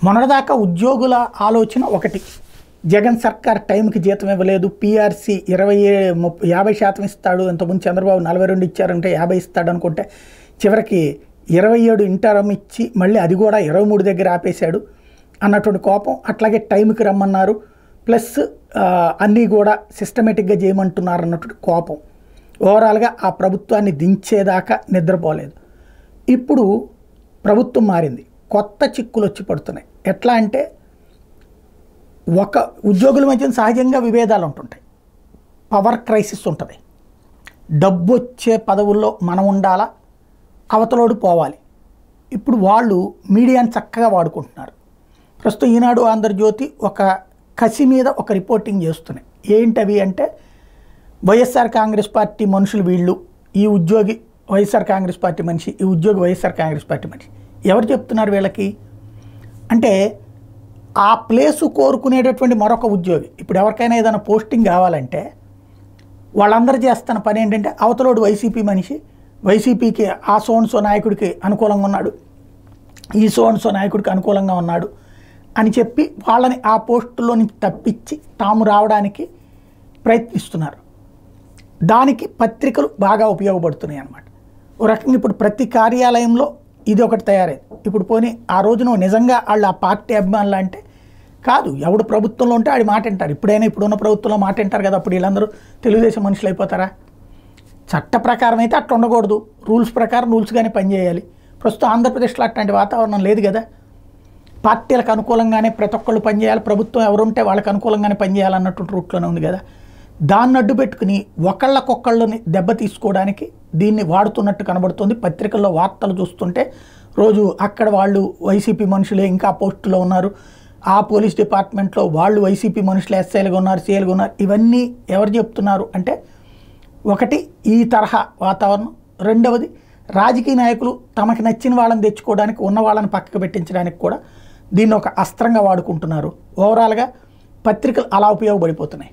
మొన్నటిదాకా ఉద్యోగుల ఆలోచన ఒకటి, జగన్ సర్కార్ టైంకి జీతం ఇవ్వలేదు, పీఆర్సీ 50% ఇస్తాడు, ఇంతకుముందు చంద్రబాబు 42 ఇచ్చారంటే 50 ఇస్తాడు అనుకుంటే చివరికి 27 ఇంటర్మ్ ఇచ్చి మళ్ళీ అది కూడా 23 దగ్గర ఆపేశాడు అన్నటువంటి కోపం. అట్లాగే టైంకి రమ్మన్నారు, ప్లస్ అన్నీ కూడా సిస్టమేటిక్గా చేయమంటున్నారు అన్నటువంటి కోపం. ఓవరాల్గా ఆ ప్రభుత్వాన్ని దించేదాకా నిద్రపోలేదు. ఇప్పుడు ప్రభుత్వం మారింది, కొత్త చిక్కులు వచ్చి పడుతున్నాయి. ఎట్లా అంటే ఒక ఉద్యోగుల మధ్య సహజంగా విభేదాలు ఉంటుంటాయి, పవర్ క్రైసిస్ ఉంటుంది, డబ్బు వచ్చే పదవుల్లో మనం ఉండాలా, అవతలోడు పోవాలి. ఇప్పుడు వాళ్ళు మీడియాని చక్కగా వాడుకుంటున్నారు. ప్రస్తుతం ఈనాడు, ఆంధ్రజ్యోతి ఒక కసి మీద ఒక రిపోర్టింగ్ చేస్తున్నాయి. ఏంటవి అంటే వైఎస్ఆర్ కాంగ్రెస్ పార్టీ మనుషులు వీళ్ళు, ఈ ఉద్యోగి వైఎస్ఆర్ కాంగ్రెస్ పార్టీ మనిషి, ఈ ఉద్యోగి వైఎస్ఆర్ కాంగ్రెస్ పార్టీ మనిషి. ఎవరు చెప్తున్నారు వీళ్ళకి అంటే ఆ ప్లేసు కోరుకునేటటువంటి మరొక ఉద్యోగి. ఇప్పుడు ఎవరికైనా ఏదైనా పోస్టింగ్ కావాలంటే వాళ్ళందరూ చేస్తున్న పని ఏంటంటే అవతలోడు వైసీపీ మనిషి, వైసీపీకి ఆ సోన్సో నాయకుడికి అనుకూలంగా ఉన్నాడు, ఈ సోన్సో నాయకుడికి అనుకూలంగా ఉన్నాడు అని చెప్పి వాళ్ళని ఆ పోస్టులో నుంచి తప్పించి తాము రావడానికి ప్రయత్నిస్తున్నారు. దానికి పత్రికలు బాగా ఉపయోగపడుతున్నాయి అన్నమాట. ఓ రకంగా ఇప్పుడు ప్రతి కార్యాలయంలో ఇది ఒకటి తయారైంది. ఇప్పుడు పోనీ ఆ రోజున నిజంగా వాళ్ళు ఆ పార్టీ అభిమానులు అంటే కాదు, ఎవడు ప్రభుత్వంలో ఉంటే ఆడి మాట వింటారు. ఇప్పుడున్న ప్రభుత్వంలో మాట వింటారు కదా, అప్పుడు వీళ్ళందరూ తెలుగుదేశం మనుషులు అయిపోతారా? చట్ట ప్రకారం అయితే అట్లా ఉండకూడదు, రూల్స్ ప్రకారం రూల్స్గానే పనిచేయాలి. ప్రస్తుతం ఆంధ్రప్రదేశ్లో అట్లాంటి వాతావరణం లేదు కదా. పార్టీలకు అనుకూలంగానే ప్రతి ఒక్కళ్ళు పనిచేయాలి, ప్రభుత్వం ఎవరుంటే వాళ్ళకి అనుకూలంగానే పనిచేయాలన్నటువంటి రూట్లోనే ఉంది కదా. దాన్ని అడ్డు పెట్టుకుని ఒకళ్ళకొకళ్ళని దెబ్బ తీసుకోవడానికి దీన్ని వాడుతున్నట్టు కనబడుతుంది. పత్రికల్లో వార్తలు చూస్తుంటే రోజు అక్కడ వాళ్ళు వైసీపీ మనుషులే ఇంకా పోస్టులో ఉన్నారు, ఆ పోలీస్ డిపార్ట్మెంట్లో వాళ్ళు వైసీపీ మనుషులు ఎస్ఐలుగా ఉన్నారు, సీఎలుగా ఉన్నారు. ఇవన్నీ ఎవరు చెప్తున్నారు అంటే ఒకటి ఈ తరహా వాతావరణం, రెండవది రాజకీయ నాయకులు తమకి నచ్చిన వాళ్ళని తెచ్చుకోవడానికి, ఉన్న వాళ్ళని పక్కకు పెట్టించడానికి కూడా దీన్ని ఒక అస్త్రంగా వాడుకుంటున్నారు. ఓవరాల్గా పత్రికలు అలా ఉపయోగపడిపోతున్నాయి.